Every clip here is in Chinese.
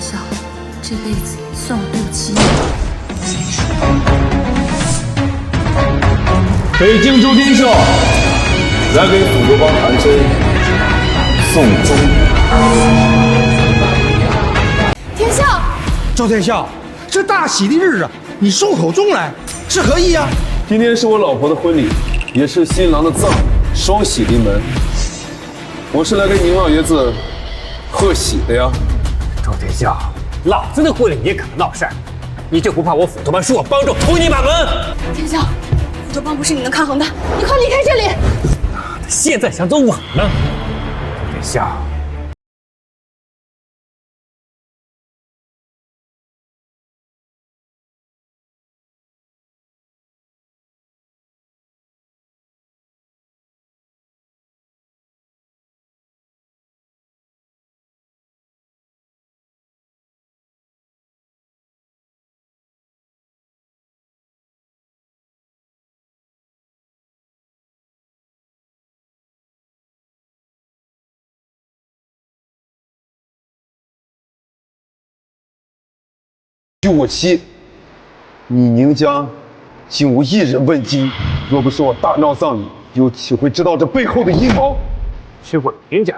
笑，这辈子算我对不起你。北京周天笑来给斧头帮韩琛送终。天笑，周天笑，这大喜的日子，你受口重来是何意啊？今天是我老婆的婚礼，也是新郎的葬礼，双喜临门。我是来给您老爷子贺喜的呀。周天笑，老子的婚礼也可能闹事儿，你就不怕我斧头帮说我帮助捅你马门？天笑，斧头帮不是你能抗衡的，你快离开这里！现在想走我呢？周天笑。据我妻，你宁家竟无一人问津。若不是我大闹葬礼，又岂会知道这背后的阴谋？是我宁家，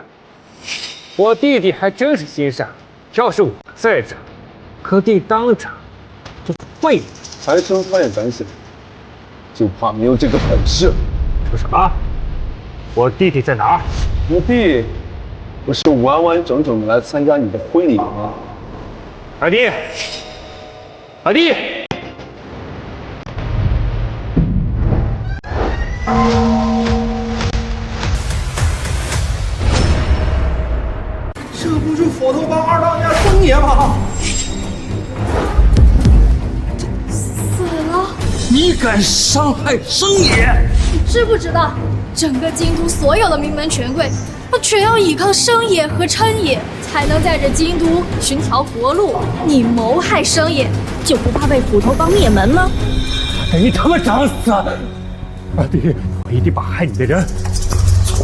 我弟弟还真是心善。要是我在这，可定当场就废了。韩生他也敢想，就怕没有这个本事。说什么？我弟弟在哪儿？我弟不是完完整整的来参加你的婚礼吗？二弟，二弟。这不是斧头帮二当家生爷吗？死了！你敢伤害生爷？你知不知道，整个京都所有的名门权贵，全要依靠生爷和琛爷，才能在这京都寻条活路。你谋害生爷，就不怕被斧头帮灭门吗？等你他妈找死！二弟，我一定把害你的人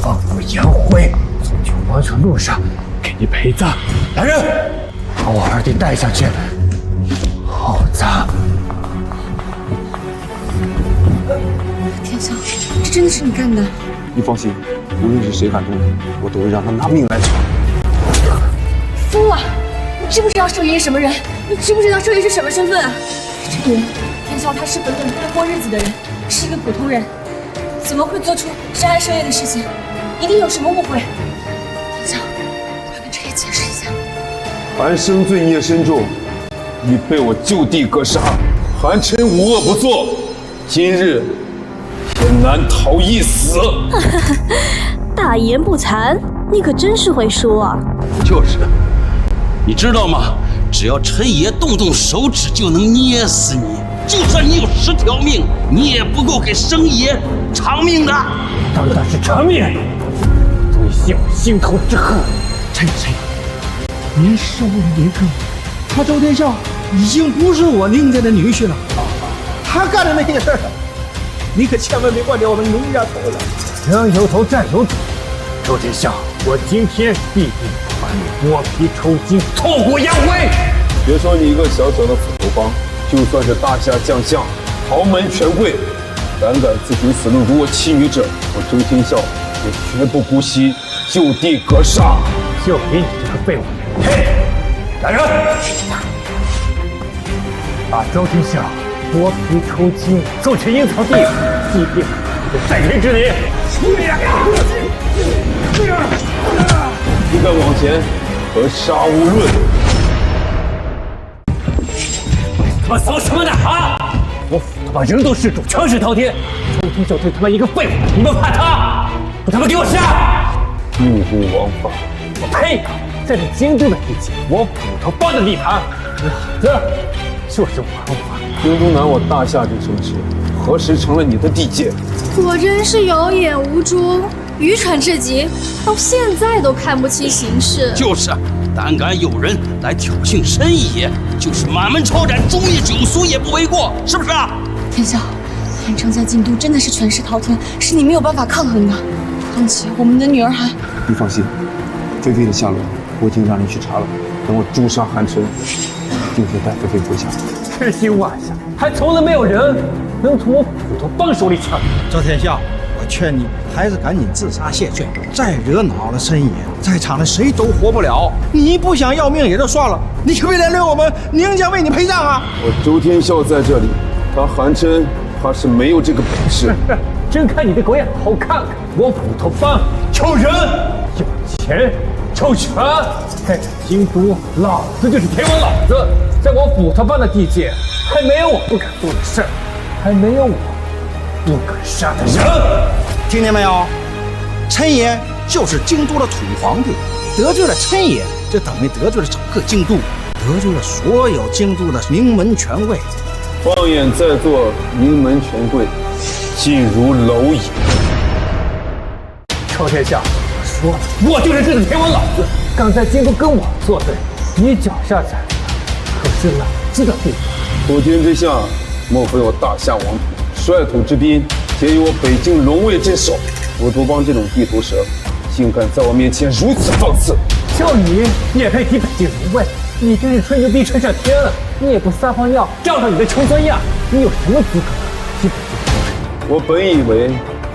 放入烟灰，送去黄泉路上给你陪葬。来人，把我二弟带下去，好葬。天笑，这真的是你干的？你放心，无论是谁敢动你，我都会让他拿命来偿。疯了！你知不知道寿爷是什么人？你知不知道寿爷是什么身份啊？这个人，天笑他是本本该过日子的人，是一个普通人，怎么会做出杀害寿爷的事情？一定有什么误会。天笑，快跟彻夜解释一下。韩生罪孽深重，已被我就地格杀。韩琛无恶不作，今日也难逃一死。大言不惭，你可真是会说啊！就是，你知道吗？只要陈爷动动手指，就能捏死你。就算你有10条命，你也不够给生爷偿命的。当然是偿命，所以泄我心头之恨。陈爷，您是我宁哥，他周天笑已经不是我宁家的女婿了，他干的那些事儿，你可千万别怪在我们宁家头上。人有头债有主，周天笑，我今天必定把你剥皮抽筋，挫骨扬灰。别说你一个小小的斧头帮，就算是大侠将相、豪门权贵，胆敢自寻死路辱我妻女者，我周天笑也绝不姑息，就地格杀。就给你这个废物！嘿，来人，把周天笑剥皮抽筋，送去阴曹地府，祭奠你的在天之灵。你敢往前，和杀无论。他妈骚什么呢啊！我斧头帮人多势众，权势滔天，周天笑就他妈一个废物，你们怕他？不他妈给我杀！目不王法。我呸！在这京都的地界，我斧头帮的地盘，老子就是王法。京都南我大夏这城池，何时成了你的地界？果真是有眼无珠，愚蠢至极，到现在都看不清形势。就是，胆敢有人来挑衅申爷，就是满门抄斩、诛灭九族也不为过，是不是啊？天笑，韩城在京都真的是权势滔天，是你没有办法抗衡的。况且我们的女儿还……你放心，菲菲的下落我已经让你去查了，等我诛杀韩琛，定会带回给国家。痴心妄想，还从来没有人能从我斧头帮手里抢。赵天笑，我劝你还是赶紧自杀谢罪，再惹恼了申爷，在场的谁都活不了。你不想要命也就算了，你可别连累我们宁家为你陪葬啊！我周天笑在这里，他韩琛怕是没有这个本事。睁开你的狗眼，好好看看我斧头帮有人有钱有权，在这京都，老子就是天王老子，在我斧头帮的地界，还没有我不敢做的事儿，还没有我不敢杀的人。听见没有？陈爷就是京都的土皇帝，得罪了陈爷，就等于得罪了整个京都，得罪了所有京都的名门权贵。放眼在座名门权贵，尽如蝼蚁。赵天笑，我说了，我就是这个天王老子，敢在京都跟我作对，你脚下踩可是老子的地方。普天之下，莫非我大夏王土，率土之滨，皆由我北境龙卫镇守。斧头帮这种地头蛇，竟敢在我面前如此放肆！就你也配提北境龙卫？你真是吹牛逼吹上天了！你也不撒泡尿照照你的穷酸样，你有什么资格提北境龙卫？我本以为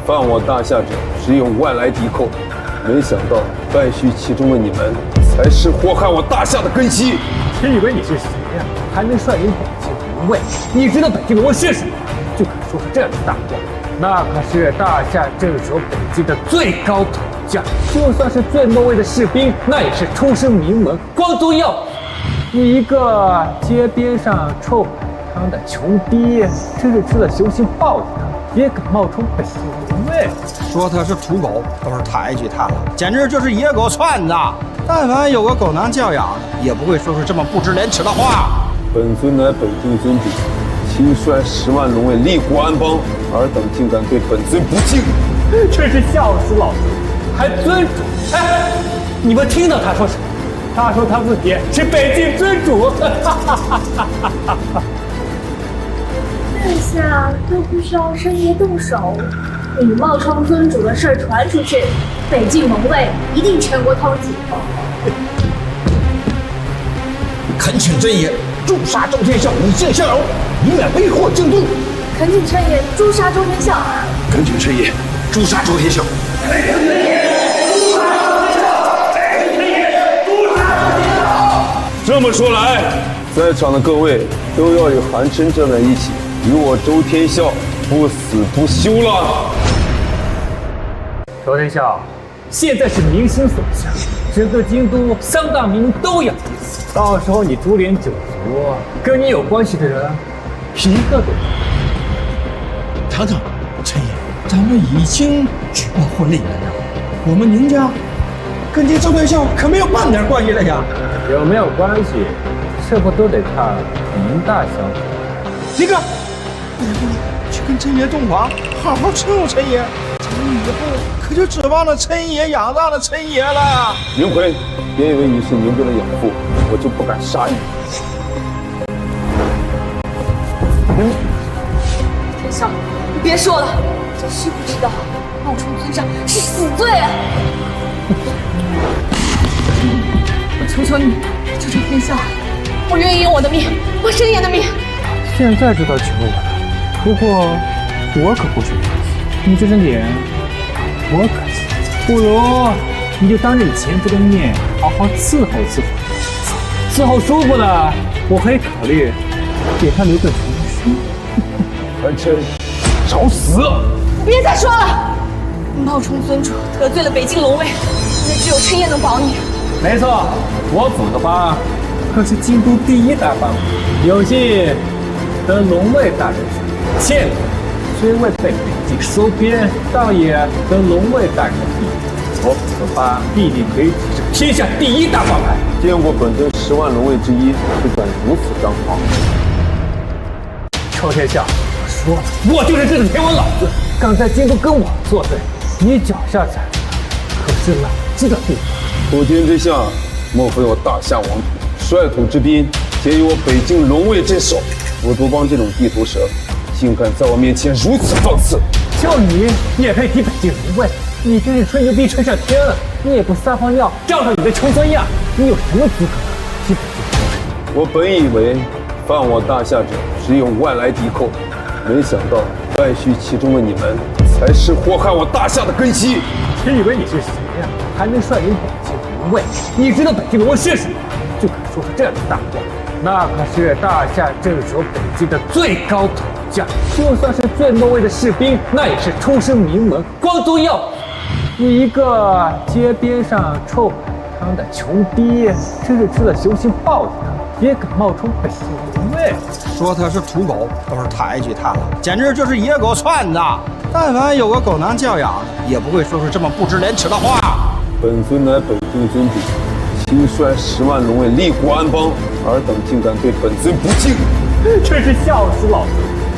犯我大夏者只有外来敌寇，没想到败絮其中的你们，才是祸害我大夏的根基。你以为你是谁呀？还能率领北境龙卫？你知道北境龙卫是什么？就敢说出这样的大话？那可是大夏镇守北境的最高统将，就算是最末位的士兵，那也是出身名门，光宗耀祖。你一个街边上臭海汤的穷逼，真是吃了熊心豹子也敢冒充北境龙卫？说他是土狗，都是抬举他了，简直就是野狗串子。但凡有个狗囊教养的，也不会说出这么不知廉耻的话。本尊乃北境尊主，亲率10万龙卫立国安邦，尔等竟敢对本尊不敬，真是笑死老子！还尊主？哎，你们听到他说什么？他说他自己是北境尊主。这下都不需要申爷动手，你冒充尊主的事儿传出去，北境龙卫一定全国通缉。恳请真爷诛杀周天笑，以儆效尤，以免为祸京都。恳请陈爷诛杀周天笑。恳请陈爷诛杀周天笑。这么说来，在场的各位都要与韩琛站在一起，与我周天笑不死不休了。周天笑，现在是民心所向，整个京都3大名都要你死，到时候你株连九族，跟你有关系的人一个都没有。等等，陈爷，咱们已经举办婚礼了呀，我们宁家跟这周天笑可没有半点关系了呀。有没有关系，这不都得看您大小姐？李哥，我们去跟陈爷洞房，好好伺候陈爷，咱们以后可就指望着陈爷养大了陈爷了。宁奎，别以为你是宁边的养父，我就不敢杀你。天笑，你别说了，你知不知道冒充尊上是死罪啊！我求求你，救救天笑，我愿意用我的命换申爷的命。现在知道求我了，不过我可不许客气，你这张脸我可惜，不如你就当着你前夫的面好好伺候伺候，伺候舒服了，我可以考虑给他留个全尸。韩琛，找死！别再说了，你冒充尊主得罪了北境龙卫，现在只有陈爷能保你。没错，我斧头帮可是京都第1大帮，有幸得龙卫大人赏见过，虽未被北境收编，倒也得龙卫大人的庇护。我斧头帮必定可以指着天下第1大帮派。见过本尊10万龙卫之一，就敢如此张狂？周天笑，我说了，我就是这个天王老子，敢在京都跟我作对，你脚下踩可是老子的地方。普天之下，莫非我大夏王土，率土之滨，皆由我北境龙卫镇守。斧头帮这种地头蛇，竟敢在我面前如此放肆！就你也配提北境龙卫？你真是吹牛逼吹上天了！你也不撒泡尿照照你的穷酸样，你有什么资格替本君？我本以为犯我大夏者只有外来敌寇，没想到败絮其中的你们才是祸害我大夏的根基。真以为你是谁呀？还能率领北境龙卫？你知道北境龙卫是什么？就敢说出这样的大话？那可是大夏镇守北境的最高统将，就算是最末位的士兵，那也是出身名门，光宗耀祖。你一个街边上臭海汤的穷逼，真是吃了熊心豹子的，也敢冒充北境龙卫？说他是土狗，都是抬举他了，简直就是野狗串子。但凡有个狗囊教养的，也不会说出这么不知廉耻的话。本尊乃北境尊主，亲率10万龙卫立国安邦，尔等竟敢对本尊不敬，真是笑死老子！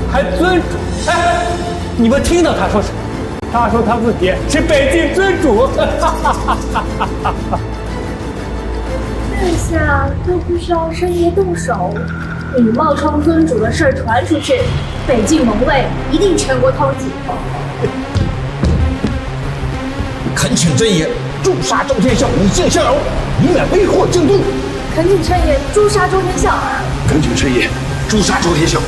还尊主？哎，你们听到他说什么？他说他自己是北境尊主。这下都不需要申爷动手，你冒充尊主的事儿传出去，北境龙卫一定全国通缉。恳请真爷诛杀周天笑，以儆效尤，以免为祸京都。恳请陈爷诛杀周天笑。恳请真爷诛杀周天笑。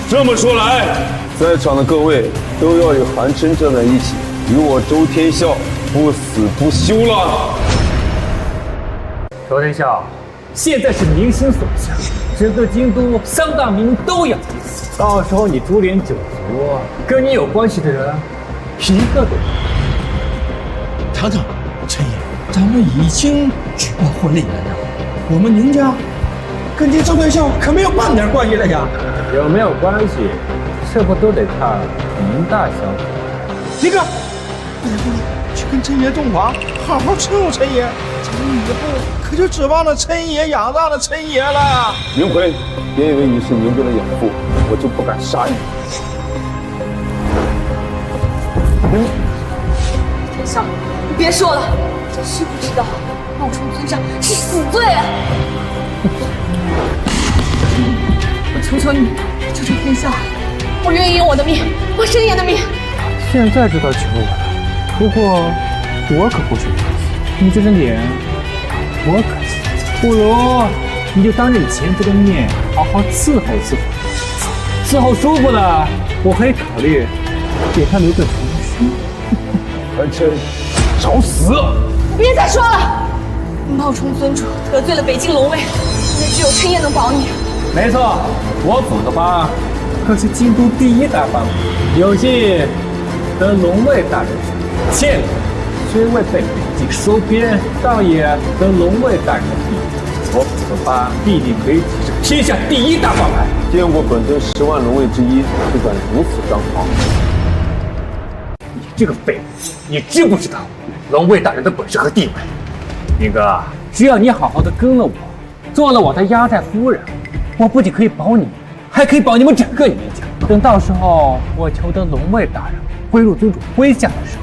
这么说来，在场的各位都要与韩琛站在一起，与我周天笑不死不休了。周天笑，现在是民心所向，整个京都3大名都要你死，到时候你株连九族，跟你有关系的人一个都没有。尝尝，陈爷，咱们已经举办婚礼了呀，我们宁家跟这周天笑可没有半点关系了呀。有没有关系，这不都得看您大小姐。李哥，不然去跟陈爷洞房，好好伺候陈爷，咱们以后可就指望着陈爷养大了陈爷了。明奎，别以为你是宁边的养父，我就不敢杀你。天笑，你别说了，你知不知道冒充尊上是死罪啊！我求求你，求求天笑，我愿意用我的命换申爷的命。现在知道求我了，不过我可不是你，你这张脸多可惜，不如你就当着你前夫的面好好伺候伺候，伺候舒服了，我可以考虑给他留个重生。韩琛，找死！别再说了，你冒充尊主得罪了北境龙卫，现在只有陈爷能保你。没错，我府的帮可是京都第1大帮，有幸得龙卫大人赏欠了，虽未被北境收编，倒也得龙卫大人的庇护。我府的帮必定可以跻身天下第1大帮派。见过本尊10万龙卫之一，就敢如此张狂？你这个废物，你知不知道龙卫大人的本事和地位？明哥，只要你好好的跟了我，做了我的压寨夫人，我不仅可以保你，还可以保你们整个宁家。等到时候我求得龙卫大人归入尊主麾下的时候，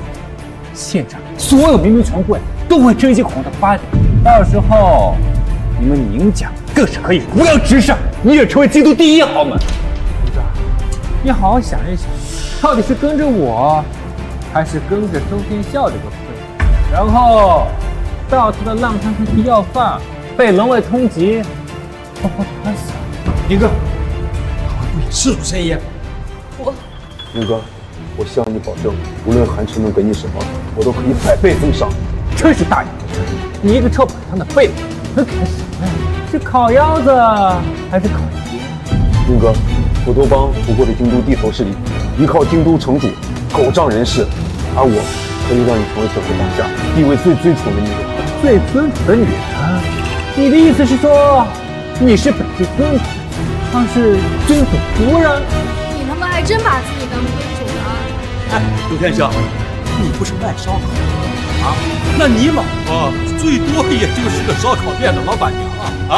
现场所有名门权贵都会争先恐后的发展，到时候你们宁家更是可以扶摇直上，一跃成为京都第1豪门。明哥，你好好想一想，到底是跟着我，还是跟着周天笑这个废物？然后到处的浪摊上去要饭，被龙卫通缉，活活打死。林哥，好好伺候陈爷。明哥，我向你保证，无论韩琛能给你什么，我都可以100倍奉上。真是大言不惭！你一个臭摆摊的废物，能给他什么呀？是烤腰子还是烤鸡？明哥，虎头帮不过是京都地头势力，依靠京都城主狗仗人势，而我可以让你成为整个当下地位最尊崇的女人。最尊主的女人？你的意思是说，你是北境尊主，她是尊主夫人？你他妈还真把自己当尊主了？哎，周天笑，你不是卖烧烤的啊？那你老婆最多也就是个烧烤店的老板娘啊！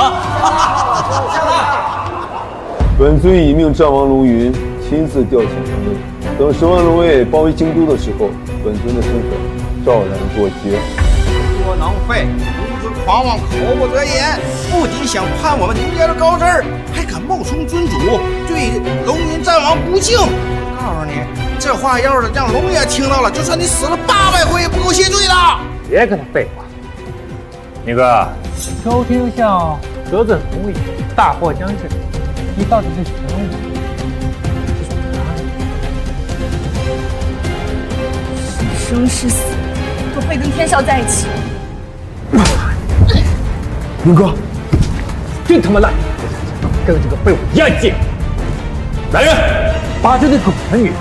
本尊已命战王龙云亲自调遣人卫，等10万龙卫包围京都的时候，本尊的身份照然过街。窝囊废，公子狂妄，口不择言，不仅想攀我们宁家的高枝儿，还敢冒充尊主，对龙云战王不敬。告诉你，这话要是让龙爷听到了，就算你死了800回也不够谢罪的。别跟他废话。明哥，周天笑得罪龙爷，大祸将至，你到底是想我，是想他？生是死，都非跟天笑在一起。明哥，真他妈烂，跟这个废物一样贱！来人，把这对狗男女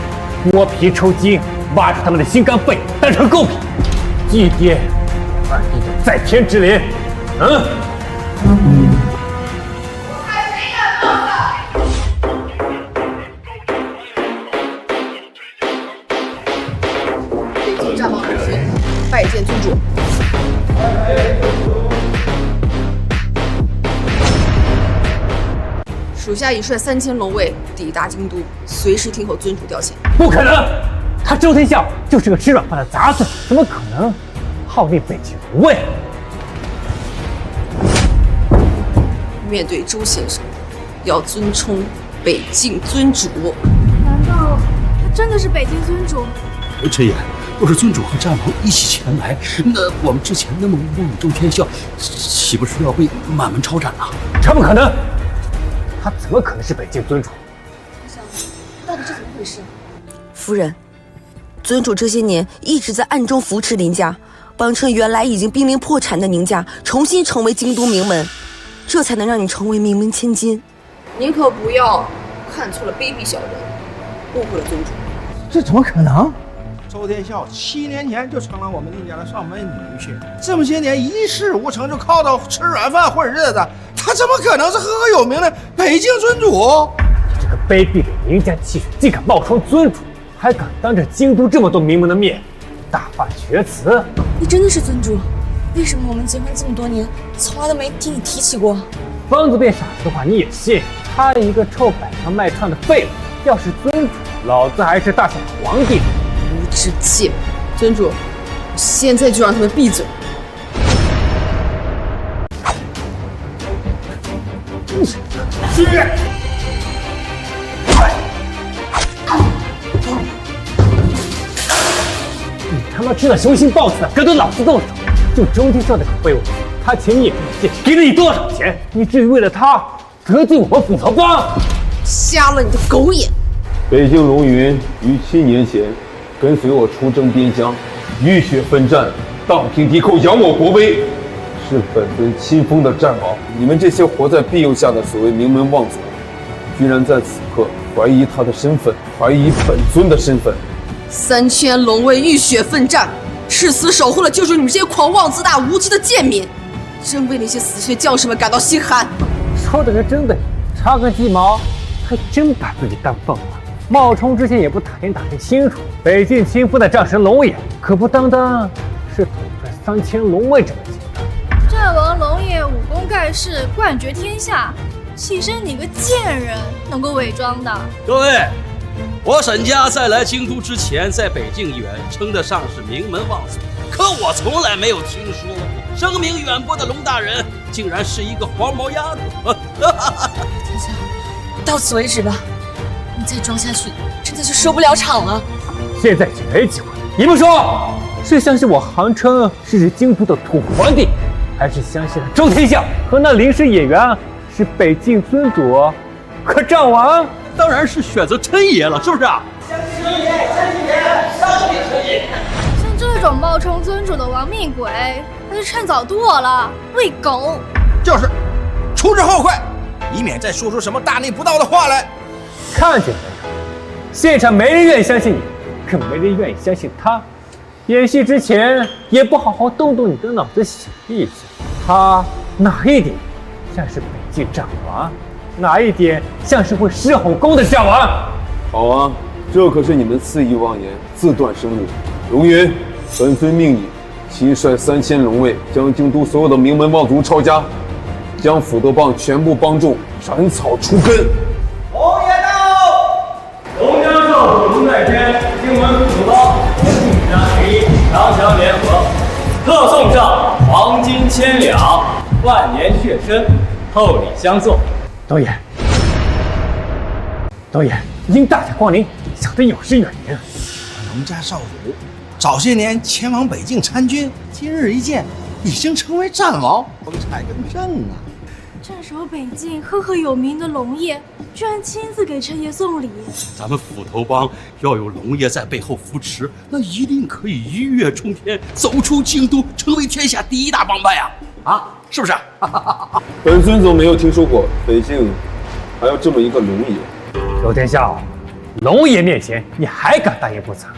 剥皮抽筋，挖出他们的心肝肺，当成贡品，祭奠二弟的在天之灵。北京战报主席拜见尊主。属下已率3000龙卫抵达京都，随时听候尊主调遣。不可能，他周天笑就是个吃软饭的杂碎，怎么可能号令北京龙卫？面对周先生，要尊称北境尊主。难道他真的是北境尊主？陈岩，若是尊主和战王一起前来，那我们之前那么望周天笑，岂不是要被满门抄斩啊？这不可能！他怎么可能是北境尊主？到底是怎么回事？夫人，尊主这些年一直在暗中扶持林家，帮衬原来已经濒临破产的宁家重新成为京都名门，这才能让你成为名门千金。您可不要看错了卑鄙小人，误会了尊主。这怎么可能？周天笑7年前就成了我们林家的上门女婿，这么些年一事无成，就靠着吃软饭混日子，他怎么可能是赫赫有名的北境尊主？这个卑鄙的宁家气水，竟敢冒充尊主，还敢当着京都这么多名门的面大放厥词！你真的是尊主？为什么我们结婚这么多年，从来都没听你提起过？疯子变傻子的话你也信？他一个臭摆摊卖串的废物，要是尊主，老子还是大小皇帝！无知贱！尊主，现在就让他们闭嘴！你他妈知道雄心豹子的，敢对老子动手！就周天笑那个废物，他欠你也不借，给了你多少钱？你至于为了他得罪我们斧头帮？瞎了你的狗眼！北境龙云于7年前跟随我出征边疆，浴血奋战，荡平敌寇，扬我国威，是本尊亲封的战王。你们这些活在庇佑下的所谓名门望族，居然在此刻怀疑他的身份，怀疑本尊的身份。3000龙卫浴血奋战，誓死守护的就是你们这些狂妄自大、无知的贱民，真为那些死去将士们感到心寒。说的是真的，插个鸡毛，还真把自己当凤凰。冒充之前也不打听清楚，北境亲封的战神龙爷，可不单单是统帅3000龙卫这么简单。战王龙爷武功盖世，冠绝天下，岂是你个贱人能够伪装的？各位，我沈家在来京都之前，在北境远称得上是名门望族，可我从来没有听说过声名远播的龙大人竟然是一个黄毛丫头。天笑，到此为止吧，你再装下去，真的是收不了场了。现在已经没机会，你们说，是相信我航称是京都的土皇帝，还是相信了周天笑和那临时演员是北境尊主和战王？当然是选择琛爷了，是不是啊？像这种冒充尊主的亡命鬼，还是趁早剁了，喂狗！就是，除之后快，以免再说出什么大逆不道的话来。看见没有？现场没人愿意相信你，更没人愿意相信他。演戏之前也不好好动动你的脑子想一想，他哪一点像是北境战王，哪一点像是会狮吼功的战王？好啊，这可是你们肆意妄言、自断生路。龙云，本尊命你亲率3000龙卫，将京都所有的名门望族抄家，将斧头帮全部帮众斩草除根。龙爷到！龙江少主龙在天，听闻斧头帮和晋江1强强联合，特送上黄金1000两，万年血参，厚礼相送。导演，因大驾光临，想得有失远迎。农家少主早些年前往北境参军，今日一见，已经成为战王，风采更盛啊！镇守北境赫赫有名的龙爷，居然亲自给陈爷送礼。咱们斧头帮要有龙爷在背后扶持，那一定可以一跃冲天，走出京都，成为天下第一大帮派呀！啊，是不是？本尊怎么没有听说过北境还有这么一个龙爷？周天笑，龙爷面前你还敢大言不惭？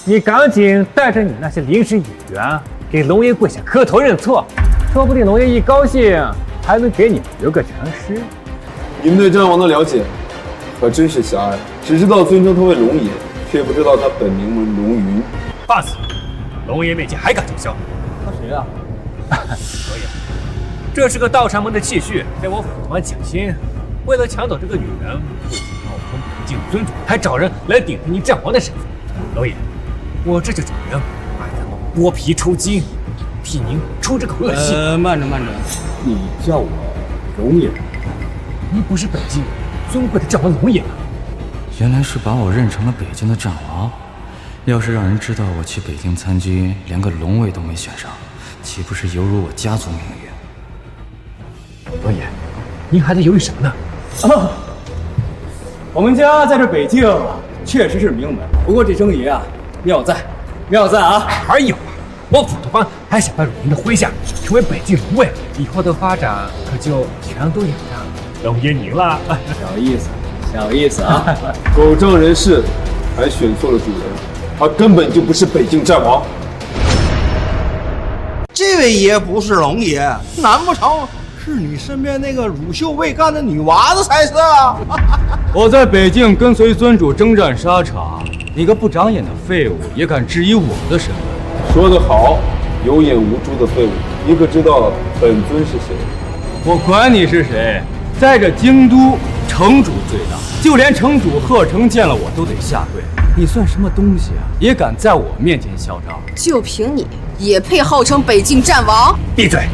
你赶紧带着你那些临时演员给龙爷跪下磕头认错，说不定龙爷一高兴还能给你留个全尸。你们对战王的了解可真是狭隘，只知道尊称他为龙爷，却不知道他本名为龙云。放肆！龙爷面前还敢叫嚣？他谁啊？所以，这是个道禅门的弃婿，被我斧头帮抢亲，为了抢走这个女人，不仅冒充北境尊主，还找人来顶替您战王的身份。龙爷，我这就找人把咱们剥皮抽筋，替您出这个恶气。慢着，你叫我龙爷，您不是北境尊贵的战王龙爷吗？原来是把我认成了北京的战王。要是让人知道我去北京参军，连个龙位都没选上，岂不是有辱我家族名誉？龙爷，您还在犹豫什么呢？我们家在这北境确实是名门，不过这生意啊，妙在啊！还有啊，我斧头帮还想拜入您的麾下，成为北境龙卫，以后的发展可就全都仰仗龙爷您了。小意思啊！狗仗人势，还选错了主人，他根本就不是北境战王。这位爷不是龙爷，难不成是你身边那个乳臭未干的女娃子才是啊？我在北境跟随尊主征战沙场，你个不长眼的废物也敢质疑我的身份？说得好，有眼无珠的废物，你可知道本尊是谁？我管你是谁，在这京都，城主最大，就连城主贺成见了我都得下跪。你算什么东西啊？也敢在我面前嚣张？就凭你，也配号称北境战王？闭嘴！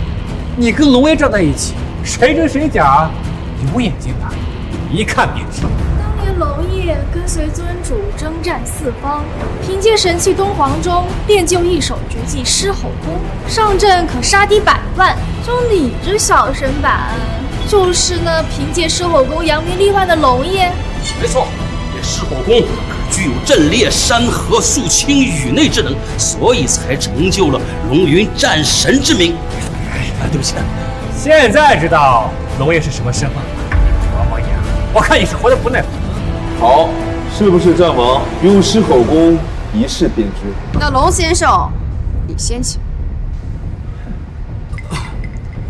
你跟龙爷站在一起，谁真谁假，有眼睛的一看便知。当年龙爷跟随尊主征战四方，凭借神器东皇钟练就一手绝技狮吼功，上阵可杀敌100万。就你这小身板，就是那凭借狮吼功扬名立万的龙爷？没错，这狮吼功具有震裂山河、肃清宇内之能，所以才成就了龙云战神之名。对不起，现在知道龙爷是什么身份了。王爷，我看你是活得不耐烦。好，是不是战王用狮吼功一试便知？那龙先生，你先请。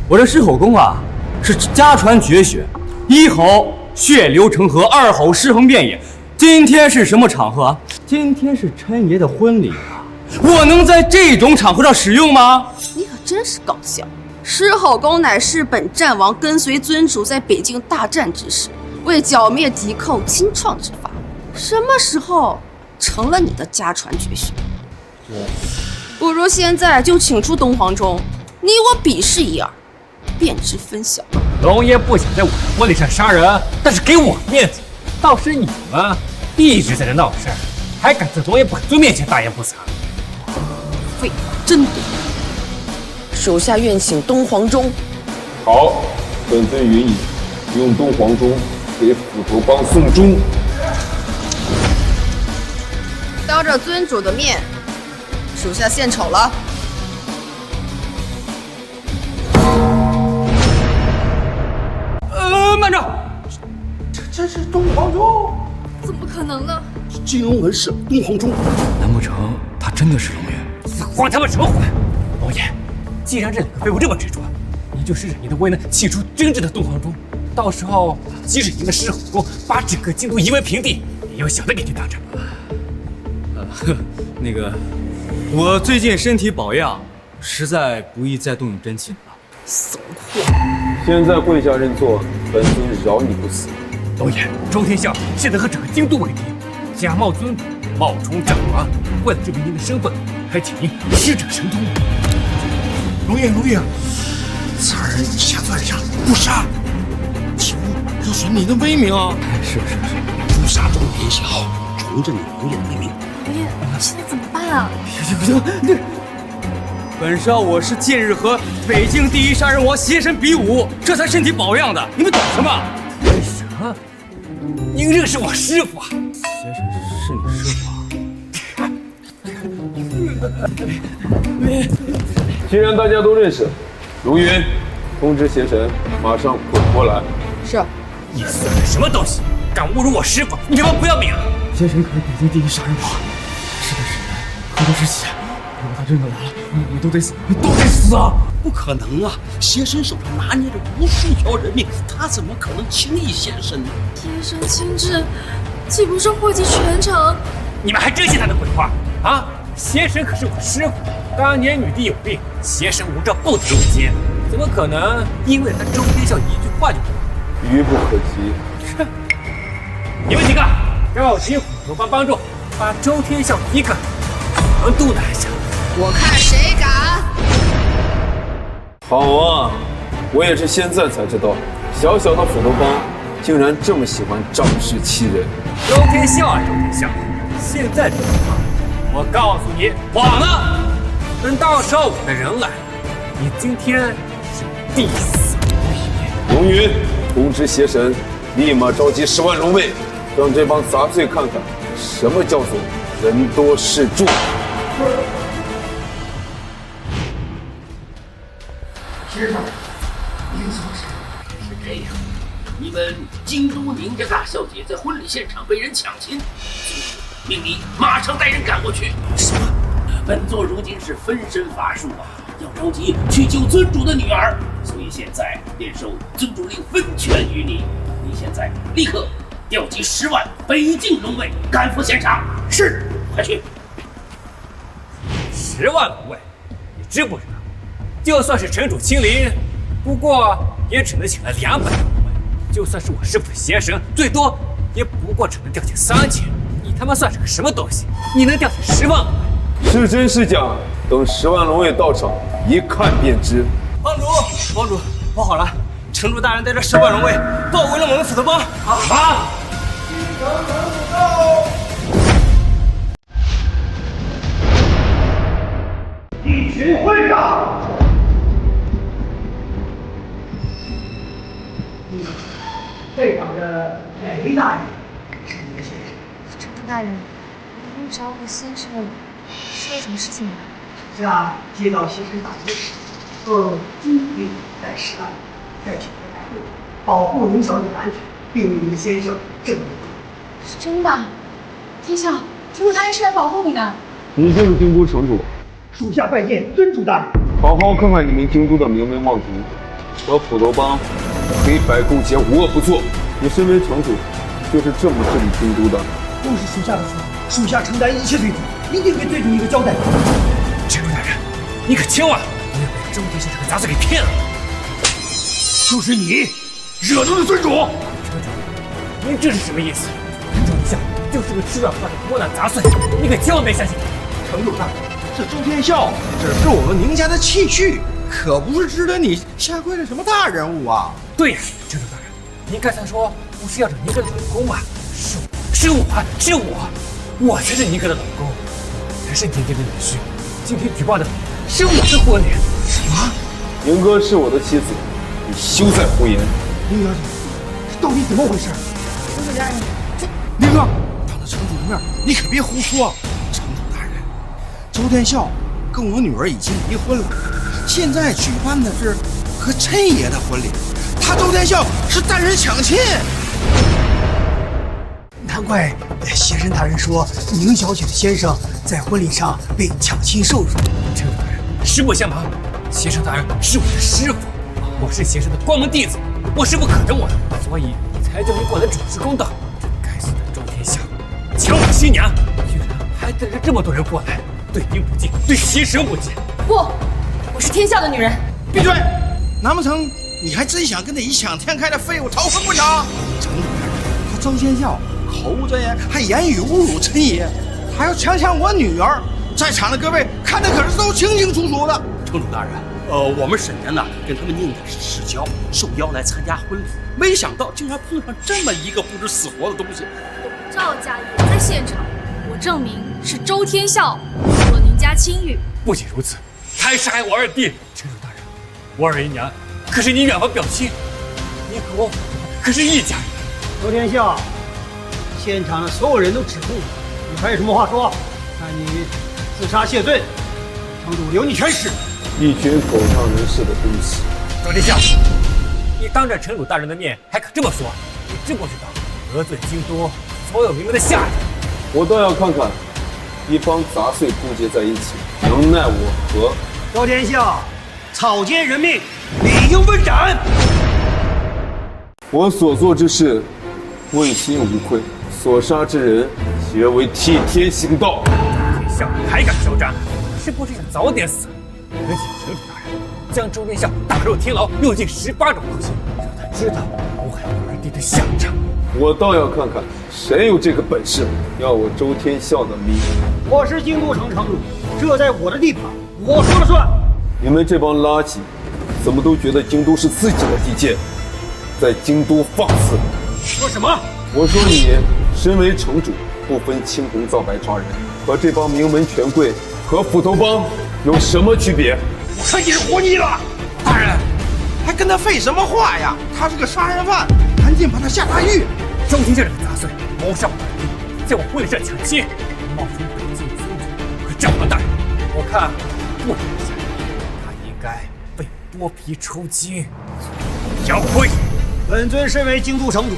我这狮吼功啊，是家传绝学，一吼血流成河，二吼尸横遍野。今天是什么场合啊？今天是琛爷的婚礼啊！我能在这种场合上使用吗？你可真是搞笑！狮吼功乃是本战王跟随尊主在北境大战之时，为剿灭敌寇亲创之法。什么时候成了你的家传绝学？不如现在就请出东皇钟，你我比试一二，便知分晓。龙爷不想在我的婚礼上杀人，但是给我面子。倒是你们一直在这闹事儿，还敢在龙爷本尊面前大言不惭。废话真多。手下愿请东皇钟。好，本尊允你用东皇钟给斧头帮送终。当着尊主的面，属下献丑了。慢着，这是东皇钟？怎么可能呢？金庸文士东皇钟，难不成他真的是龙爷？慌他妈什么慌？龙爷，既然这两个废物这么执着，你就试试你的威能，气出真正的东皇钟。到时候，即使赢了狮吼功，把整个京都夷为平地，也有想的给你当着。那个，我最近身体保养，实在不宜再动用真气了。怂货！现在跪下认错，本尊饶你不死。龙爷，周天笑现在和整个京都为敌，假冒尊主，冒充战王，为了证明您的身份，还请您施展神通。龙爷，残人下钻上，不杀，岂不有损你的威名啊？是。杀周天笑，重振王爷的威名。王爷，现在怎么办啊？不行，本少我是近日和北境第一杀人王邪神比武，这才身体保养的，你们懂什么？什么？您认识我师傅啊？邪神是你师傅啊？既然大家都认识，如云通知邪神马上滚过来。是。你算个什么东西？敢侮辱我师傅，你他妈不要命啊！邪神可是北境第一杀人王，是的是人，喝的是血。如果他真的来了，你都得死，都得死啊！不可能啊！邪神手上拿捏着无数条人命，他怎么可能轻易现身呢？天生亲至，岂不是祸及全城？你们还真信他的鬼话啊！邪神可是我师傅，当年女帝有病，邪神无证不得入监，怎么可能因为他周天笑一句话就愚不可及。你们几个要请虎头帮帮助，把周天笑一个强渡南下。我看谁敢！好啊，我也是现在才知道，小小的斧头帮竟然这么喜欢仗势欺人。周天笑啊，周天笑，现在这个情况，我告诉你，枉了！等到时候我的人来，你今天是必死无疑。龙云通知邪神，立马召集10万龙卫，让这帮杂碎看看什么叫做人多势众。知道，您说是这样，你们京都宁家大小姐在婚礼现场被人抢亲，命你马上带人赶过去。什么？本座如今是分身乏术啊，要着急去救尊主的女儿，所以现在便受尊主令分权于你。你现在立刻调集10万北境龙卫赶赴现场。是，快去。10万龙卫，你知不知道？就算是城主亲临，不过也只能请了200龙卫。就算是我师傅的邪神，最多也不过只能调集3000。你他妈算是个什么东西？你能调集10万龙卫？是真是假？等10万龙卫到场，一看便知。帮主，不好了！城主大人带着10万龙卫包围了我们斧头帮。啊！一群混账！对方的雷大人是你的先生。城主大人，您找我先生是为什么事情呢？这接到先生大指使，说今日带10万，在全国带路，保护您小姐的安全，并为您先生正义。是真的？天笑，城主大人是来保护你的。你就是京都城主。属下拜见尊主大人。好好看看你们京都的名门望族和斧头帮黑白勾结，无恶不作。你身为城主，就是这么治理京都的。都是属下的错，属下承担一切罪责，一定给最主一个交代。城主大人，你可千万不要被周天笑这个杂碎给骗了。就是你惹怒了尊主。城主，您这是什么意思？周天笑就是个吃软饭的窝囊杂碎，你可千万别相信他。城主大人，这周天笑只是我们宁家的弃婿，可不是值得你下跪的什么大人物啊！对呀，城主大人，您刚才说不是要找宁哥的老公吗？是我才是宁哥的老公，才是宁哥的女婿。今天举报的是我的婚礼。什么？宁哥是我的妻子，你休再胡言。宁小姐，到底怎么回事？城主大人，宁哥，当着城主的面，你可别胡说。城主大人，周天笑跟我女儿已经离婚了，现在举办的是和陈爷的婚礼，他周天笑是带人抢亲。难怪邪神大人说宁小姐的先生在婚礼上被抢亲受辱。城主大人，实不相瞒，邪神大人是我的师傅，我是邪神的关门弟子，我师傅可着我的，所以才叫你过来主持公道。这该死的周天笑，抢我新娘，居然还带着这么多人过来，对您不敬，对邪神不敬。不，我是天笑的女人。闭嘴！难不成你还真想跟那异想天开的废物逃婚不成？城主大人，他周天笑口无遮言，还言语侮辱陈爷，还要强抢我女儿，在场的各位看的可是都清清楚楚的。城主大人，我们沈家呢跟他们宁家是世交，受邀来参加婚礼，没想到竟然碰上这么一个不知死活的东西。赵家也在现场，我证明是周天笑误了您家青羽。不仅如此，他还杀害我二弟。城主大人，我二姨娘可是你远房表亲，你和我可是一家人。周天笑，现场的所有人都指控你，你还有什么话说？看你自杀谢罪，城主留你全尸。一群狗仗人势的东西！周天笑，你当着城主大人的面还可这么说？你知不知道得罪京都所有名门的下场？我倒要看看，一帮杂碎勾结在一起，能奈我何？周天笑，草菅人命，理应问斩。我所做之事，问心无愧；所杀之人，皆为替天行道。天笑还敢嚣张，是不是想早点死？恳请城主大人将周天笑打入天牢，用尽18种酷刑，让他知道谋害我二弟的下场。我倒要看看谁有这个本事，要我周天笑的命。我是京都城城主，这在我的地盘，我说了算。你们这帮垃圾，怎么都觉得京都是自己的地界，在京都放肆？说什么？我说你身为城主，不分青红皂白抓人，和这帮名门权贵和斧头帮有什么区别？我看你是活腻了。大人，还跟他废什么话呀？他是个杀人犯，赶紧把他下大狱。周天笑这个杂碎，谋杀我二弟，在我婚礼上抢亲，冒充北境尊主和战王大人，我看不能下狱，他应该被剥皮抽筋，交会。本尊身为京都城主，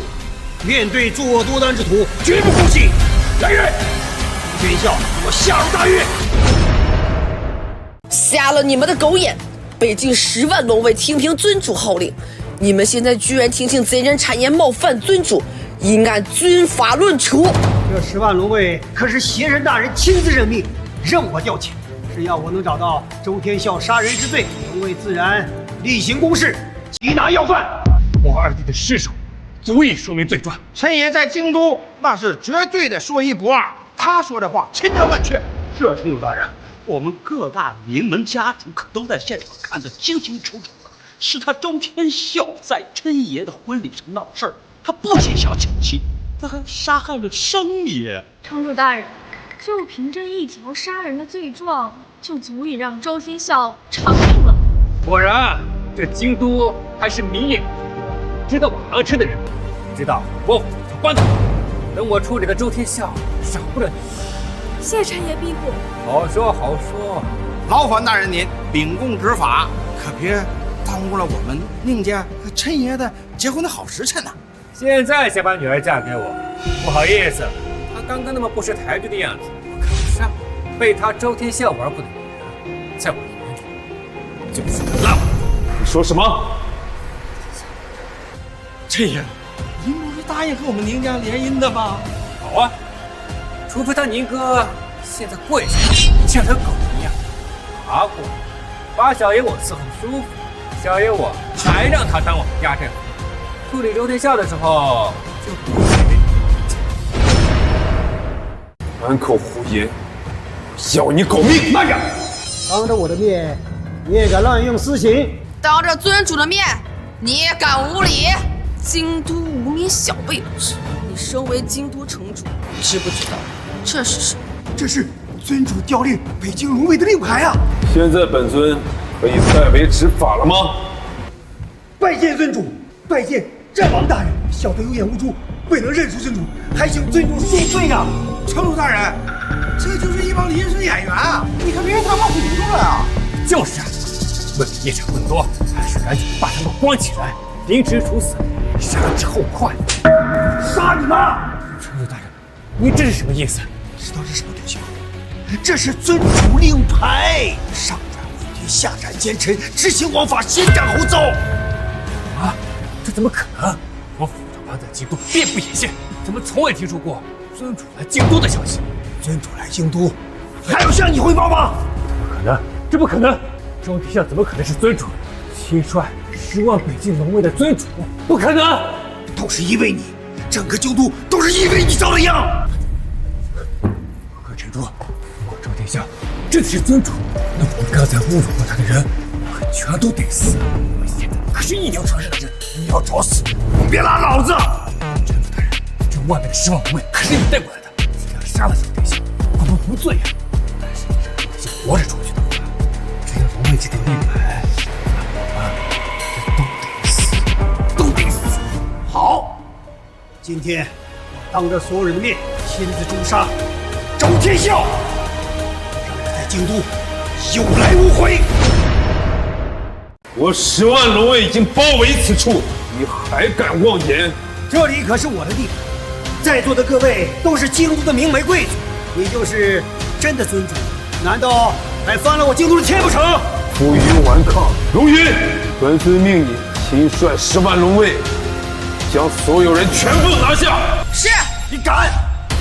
面对作恶多端之徒，绝不姑息。来人，周天笑，我下入大狱。瞎了你们的狗眼！北境10万龙卫听凭尊主号令，你们现在居然听信贼人谗言，冒犯尊主，应按军法论处。这10万龙卫可是邪神大人亲自任命，任我调遣。只要我能找到周天笑杀人之罪，龙卫自然例行公事，缉拿要犯。我二弟的尸首足以说明罪状。陈爷在京都那是绝对的说一不二，他说的话千真万确。是啊，城主大人，我们各大名门家主可都在现场看得清清楚楚的，是他周天笑在真爷的婚礼上闹事儿，他不仅想抢亲，他还杀害了生爷。城主大人，就凭这一条杀人的罪状，就足以让周天笑偿命了。果然，这京都还是民也知道我行吃的人，知道我斧头帮的。等我处理了周天笑，少不了你。谢陈爷庇护。好说好说。劳烦大人您秉公执法，可别耽误了我们宁家和陈爷的结婚的好时辰呐。现在想把女儿嫁给我，不好意思，她刚刚那么不识抬举的样子，我看不上。被他周天笑玩过的女人，在我眼里就是个烂物。你说什么？陈爷，您不是答应和我们宁家联姻的吗？好啊，除非他宁哥现在跪下，像条狗一样爬过来，把小爷我伺候舒服，小爷我还让他当我们家镇。处理周天笑的时候，就不会被你满口胡言，要你狗命！慢着！当着我的面，你也敢滥用私刑？当着尊主的面，你也敢无礼？京都无名小辈不是？你身为京都城主，知不知道这是什么？这是尊主调令北京龙卫的令牌啊！现在本尊可以代为执法了吗？拜见尊主，拜见战王大人。小的有眼无珠，未能认出尊主，还请尊主恕罪啊！城主大人，这就是一帮临时演员啊！你可别让他们糊涂了啊！就是啊，为了夜长梦多，还是赶紧把他们关起来，凌迟处死，杀之后快。杀你妈！城主大人，你这是什么意思？知道这是什么东西吗？这是尊主令牌，上斩昏君，下斩奸臣，执行王法，先斩后奏。啊，这怎么可能？我斧头帮在京都遍布眼线，怎么从未听说过尊主来京都的消息？尊主来京都，还要向你汇报吗？不可能，这不可能！周天笑怎么可能是尊主？亲率10万北境龙卫的尊主，不可能！都是因为你，整个京都都是因为你遭了殃。何城主，我周天笑真的是尊主，那我们刚才侮辱过他的人，可全都得死。我现在可是一流城市的人，你要找死！你别拉老子！城主大人，这外面的10万龙卫可是你带过来的，既然杀了周天笑，我们无罪啊。但是你是活着出去的话，只要龙卫这条命来，都得死。好，今天我当着所有人的面亲自诛杀周天笑，让他在京都有来无回。我10万龙卫已经包围此处，你还敢妄言？这里可是我的地盘，在座的各位都是京都的名门贵族，你就是真的尊主，难道还翻了我京都的天不成？负隅顽抗，龙云，本尊命你亲率10万龙卫，将所有人全部拿下。是，你敢？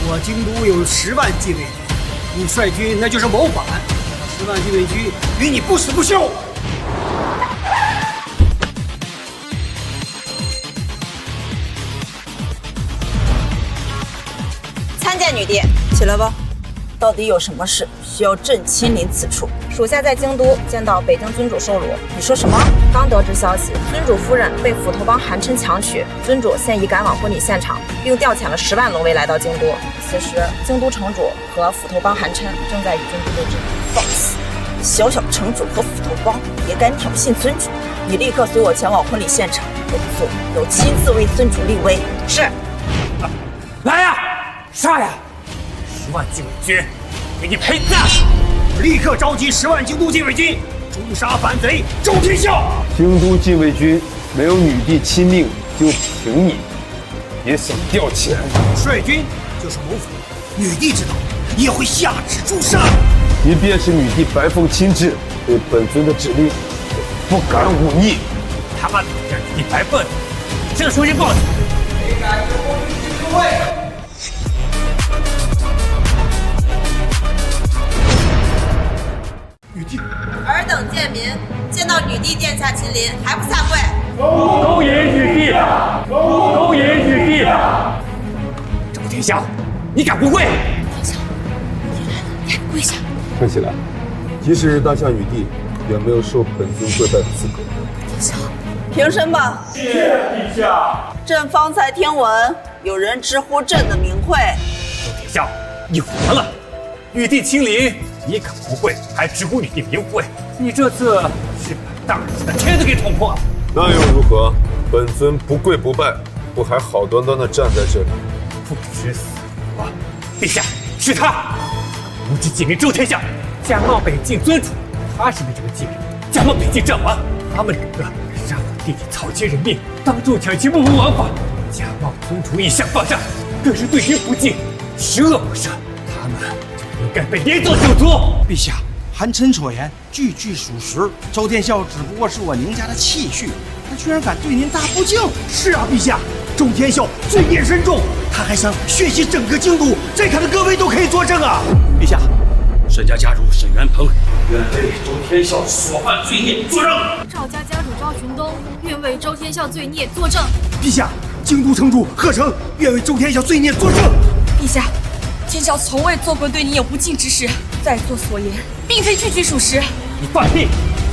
我京都有10万禁卫军，你率军那就是谋反，10万禁卫军与你不死不休。参见女帝，起来吧。到底有什么事需要朕亲临此处？属下在京都见到北京尊主受辱。你说什么？刚得知消息，尊主夫人被斧头帮韩琛强娶，尊主现已赶往婚礼现场，并调遣了10万龙卫来到京都。此时，京都城主和斧头帮韩琛正在与尊主对峙。放肆！小小城主和斧头帮也敢挑衅尊主？你立刻随我前往婚礼现场，本座要亲自为尊主立威。是。来呀！杀呀！10万禁卫军，给你陪葬！立刻召集10万京都禁卫军，诛杀反贼周天笑！京都禁卫军没有女帝亲命就凭你，也想调遣？率军就是谋反，女帝知道也会下旨诛杀。即便是女帝白凤亲至，对本尊的指令也不敢忤逆。他妈的，让女帝白凤，你这说句报警！谁敢直呼女帝之位？女帝，尔等贱民，见到女帝殿下亲临，还不下跪？勾引女帝，勾引女帝！周天笑，你敢不跪？天笑，你来了，你还不跪下？看起来，即使当下女帝，也没有受本尊跪拜的资格。天笑，平身吧。谢陛下。朕方才听闻有人直呼朕的名讳。周天笑，你活了！女帝亲临，你敢不跪，还直呼女帝名讳？你这次是把大人的天都给捅破了。那又如何？本尊不跪不拜，不还好端端的站在这里？不知死活！陛下，是他！无知禁民周天笑，假冒北境尊主，他是那这个禁民，假冒北境战王，他们2个杀我弟弟草菅人命，当众抢其木木王法，假冒尊主以下犯上，更是对君不敬，十恶不赦。他们就应该被连坐9族。陛下，韩琛所言句句属实。周天笑只不过是我宁家的弃婿，他居然敢对您大不敬。是啊，陛下，周天笑罪孽深重，他还想血洗整个京都，在场的各位都可以作证啊。陛下，沈家家主沈元鹏愿为周天笑所犯罪孽作证。赵家家主赵群东愿为周天笑罪孽作证。陛下，京都城主贺成愿为周天笑罪孽作证。陛下，天笑从未做过对你有不敬之事，在座所言并非句句属实。你放屁！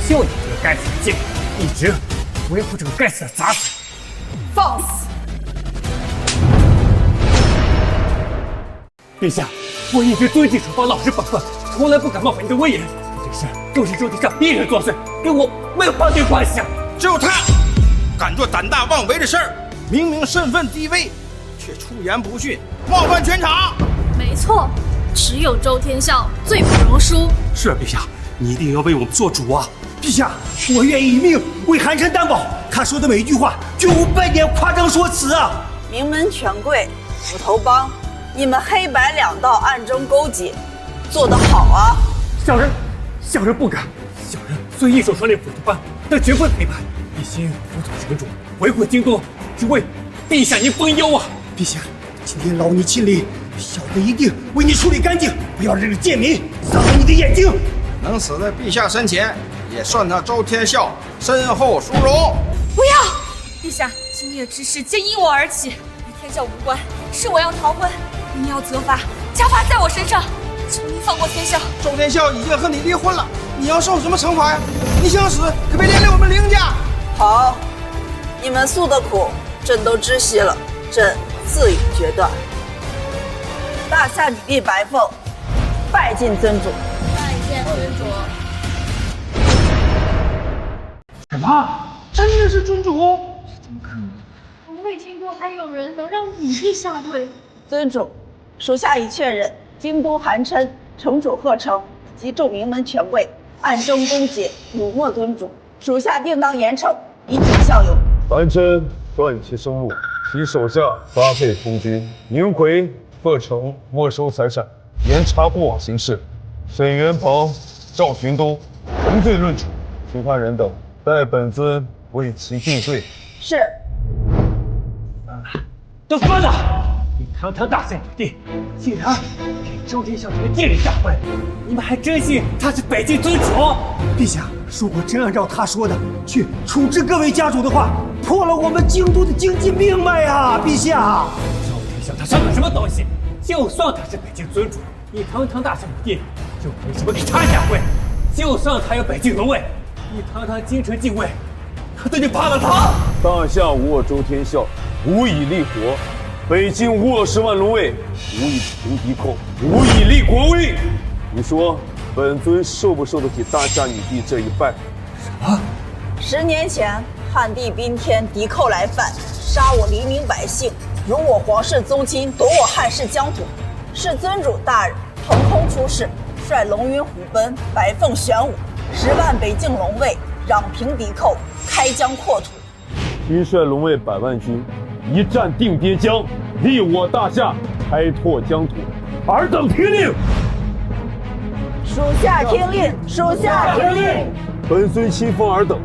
就你这个该死的贱人，一直维护这个该死的杂碎。放肆！陛下，我一直遵纪守法，老实本分，从来不敢冒犯你的威严。这事都是周天笑一人作祟，跟我没有半点关系啊！只有他敢做胆大妄为的事儿，明明身份低微，却出言不逊，冒犯全场。没错，只有周天笑最不容输。是啊，陛下，你一定要为我们做主啊！陛下，我愿意以命为韩琛担保，他说的每一句话绝无半点夸张说辞啊！名门权贵，斧头帮，你们黑白2道暗中勾结，做得好啊！小人不敢。小人虽一手传令斧头帮，但绝不会背叛，一心辅佐城主，维护京都，只为陛下您分忧啊！陛下，今天劳你亲临，小的一定为你处理干净，不要让这个贱民伤了你的眼睛。能死在陛下身前，也算他周天笑身后殊荣。不要！陛下，今夜之事皆因我而起，与天笑无关，是我要逃婚，您要责罚，家罚在我身上，求您放过天笑。周天笑已经和你离婚了，你要受什么惩罚呀？你想死，可别连累我们凌家。好，你们诉的苦，朕都知悉了。朕自有决断。大夏女帝白凤拜见尊主。拜见尊主。什么？真的是尊主？怎么可能？我未听过还有人能让女帝下跪。尊主，属下已确认，京都韩琛、城主贺成及众名门权贵暗中攻讦、辱没尊主，属下定当严惩，以儆效尤。韩琛断其生路，其手下8倍充军，宁回、贺成没收财产，严查过往行事。沈元鹏、赵寻都同罪论处，其他人等待本尊为其定罪。是。都疯了！你堂堂大夏女帝，竟然给周天笑这个贱人下跪！你们还真信他是北境尊主？陛下，如果真按照他说的去处置各位家主的话，破了我们京都的经济命脉啊！陛下，周天笑他算个什么东西？就算他是北境尊主，你堂堂大夏女帝，就凭什么给他下跪？就算他有北境龙位，你堂堂京城禁卫，他都就怕了他？大夏无我周天笑，无以立国；北境无我10万龙卫，无以平敌寇，无以立国威。你说本尊受不受得起大夏女帝这一拜？什么？10年前，汉帝宾天，敌寇来犯，杀我黎民百姓，辱我皇室宗亲，夺我汉室疆土。是尊主大人腾空出世，率龙云虎贲，白凤玄武，10万北境龙卫，攘平敌寇，开疆扩土。亲率龙卫100万军，一战定边疆，立我大夏，开拓疆土。尔等听令！属下听令，属下听令。本尊亲封尔等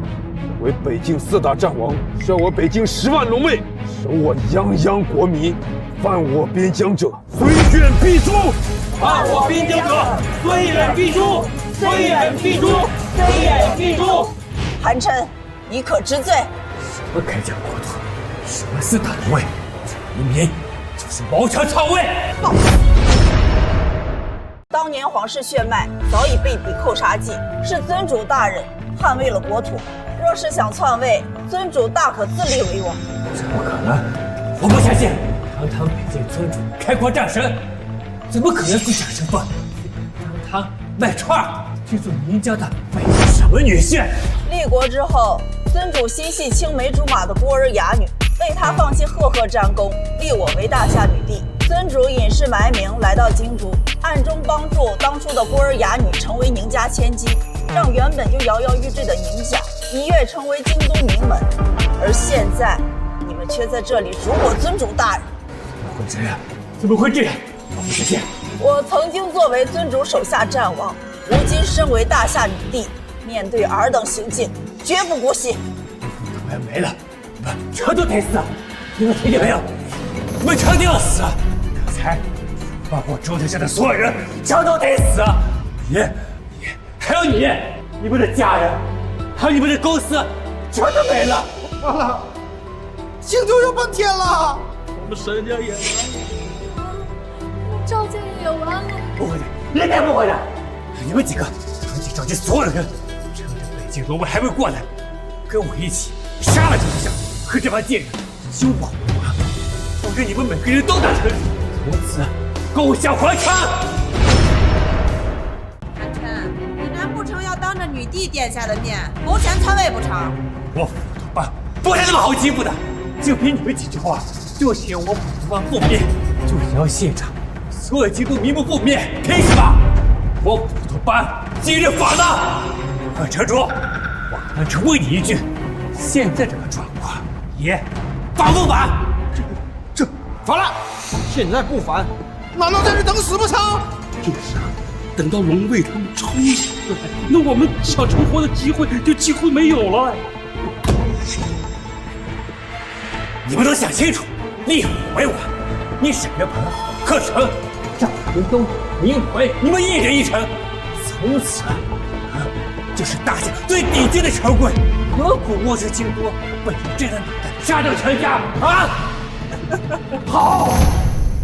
为北境4大战王，率我北境10万龙卫，守我泱泱国民。犯我边疆者，虽远必诛；犯我边疆者，虽远必诛，虽远必诛，虽远必诛。韩琛，你可知罪？什么开疆扩土，什么4大龙卫，明明就是谋权篡位。当年皇室血脉早已被抵寇杀尽，是尊主大人捍卫了国土。若是想篡位，尊主大可自立为王。怎么可能？我不相信！堂堂北境尊主，开国战神，怎么可能是假身份？堂堂卖串去做您家的伪什么女婿？立国之后，尊主心系青梅竹马的孤儿哑女，为他放弃赫赫战功，立我为大夏女帝。尊主隐世埋名来到京都，暗中帮助当初的孤儿哑女成为宁家千金，让原本就摇摇欲坠的宁家一跃成为京都名门。而现在，你们却在这里辱我尊主大人。怎么会这样？我不相信！我曾经作为尊主手下战王，如今身为大夏女帝，面对尔等行径，绝不姑息。我要没了，你们全都得死！你们听见没有？你们全都要死！刚才包括周天下的所有人，全都得死！你还有你们的家人，还有你们的公司，全都没了！完了，京都要翻天了！我们沈家也完了，赵家也完了。不会的，人家不会的！你们几个召集所有的人，趁着北境龙卫还未过来，跟我一起杀了周天笑和这帮贱人，修补好国王，保证你们每个人都达成，从此共享皇权。韩琛，你难不成要当着女帝殿下的面谋权篡位不成？我斧头帮不是那么好欺负的，就凭你们几句话，就想我斧头帮覆灭，就想要现场所有京都名门覆灭，凭什么？我斧头帮今日反了！城主，我韩琛问你一句，现在这个状况，你反不反？这反了！现在不反，难道在这等死不成？就是啊，等到龙卫他们冲上来，那我们想成活的机会就几乎没有了。你们都想清楚，立我为王，你沈月鹏、贺成、赵云东、宁回，你们一人一城，从此就是大夏最顶尖的权贵，何苦窝在京都，为了这个脑袋杀掉全家啊！好，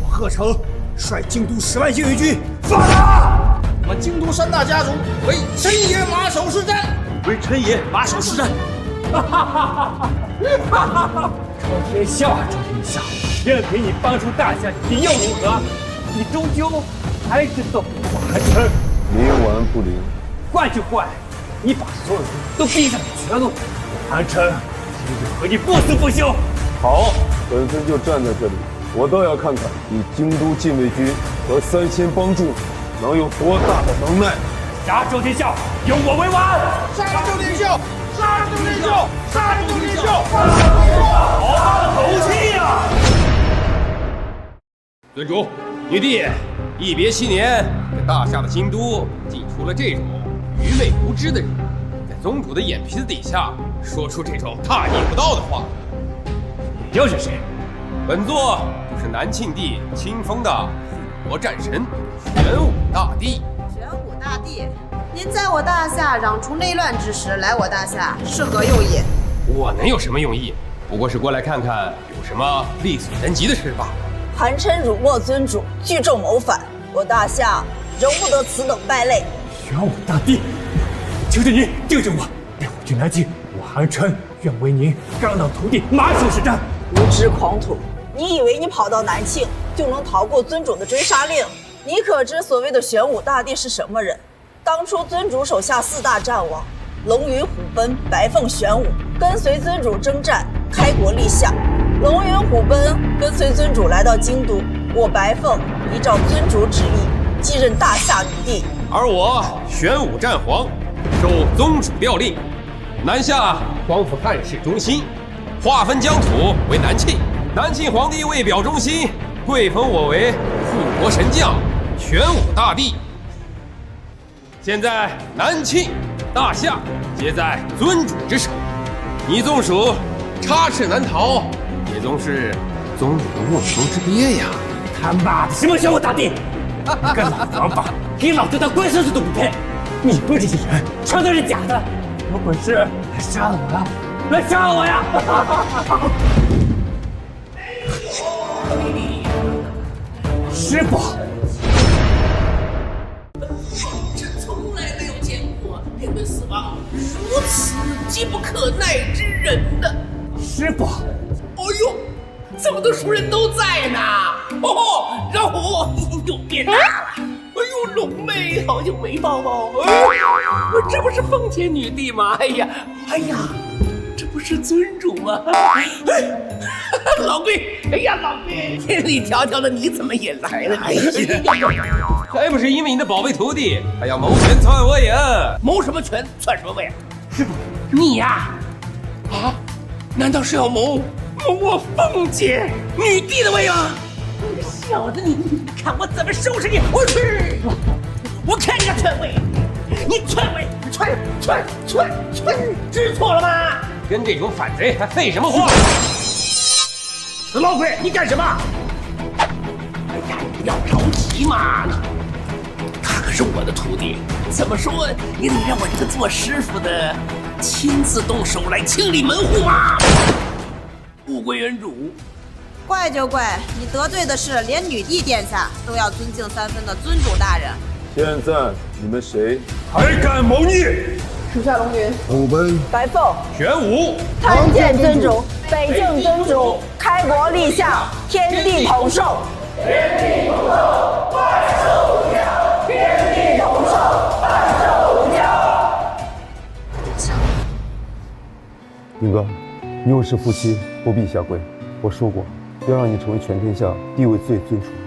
我贺成率京都10万禁卫军发了！我们京都3大家族为陈爷马首是瞻，为陈爷马首是瞻。哈哈哈哈哈！周天笑啊，周天笑，任凭你帮助大夏，你又如何？你终究还是斗不过韩琛。冥顽不灵。怪就怪，你把所有人都逼上了绝路，韩琛今日和你不死不休。好，本尊就站在这里，我倒要看看你京都禁卫军和3000帮助能有多大的能耐。杀周天笑，由我为王！杀周天笑！杀周天笑！杀周天笑！好大的口气呀！尊主，女帝，一别7年，这大夏的京都竟出了这种愚昧无知的人，在宗主的眼皮子底下说出这种大逆不道的话。你又是谁？本座就是南庆帝亲封的护国战神玄武大帝。玄武大帝，您在我大夏攘除内乱之时来我大夏，是何用意？我能有什么用意？不过是过来看看有什么力所能及的事罢了。韩琛辱没尊主，聚众谋反，我大夏容不得此等败类。玄武大帝，求求您救救我，带我去南京，我韩琛愿为您肝脑涂地，马首是瞻。无知狂徒，你以为你跑到南庆就能逃过尊主的追杀令？你可知所谓的玄武大帝是什么人？当初尊主手下4大战王，龙云、虎贲、白凤、玄武，跟随尊主征战，开国立夏。龙云、虎贲跟随尊主来到京都，我白凤依照尊主旨意继任大夏女帝，而我玄武战皇受宗主调令，南下匡扶汉室中心，划分疆土为南庆。南庆皇帝为表忠心，贵封我为护国神将玄武大帝。现在南庆、大夏皆在尊主之手，你纵属插翅难逃，也终是宗主的瓮中之鳖呀！他妈的，什么玄武大帝？你个老王八，给老子当官绅士都不配！你们这些人全都是假的，有本事来杀了我呀！来杀我呀！师傅，这从来没有见过面对死亡如此急不可耐之人的。师傅，哎呦，这么多熟人都在呢。哦，老虎又变大了。哎呦，龙妹好久没抱抱。这不是奉天女帝吗？哎呀，这不是尊主吗？老贵，哎呀，老贵，千里迢迢的你怎么也来了？哎呀，还不是因为你的宝贝徒弟，还要谋权篡位啊！谋什么权，篡什么位？师傅，你呀，难道是要谋我凤姐女帝的位吗？你小子，你看我怎么收拾你！我去，我看你个篡位，你篡位，篡，知错了吗？跟这种反贼还废什么话？死老鬼，你干什么？哎呀，你不要着急嘛！他可是我的徒弟，怎么说也得让我这个做师傅的亲自动手来清理门户嘛！物归原主。怪就怪你得罪的是连女帝殿下都要尊敬3分的尊主大人。现在你们谁还敢谋逆？属下龙云、虎贲、白凤、玄武，参见尊主，北境尊主，开国立夏，天地同寿。天地同寿，万寿无疆！天地同寿，万寿无疆！云哥，你我是夫妻，不必下跪。我说过，要让你成为全天下地位最尊崇的。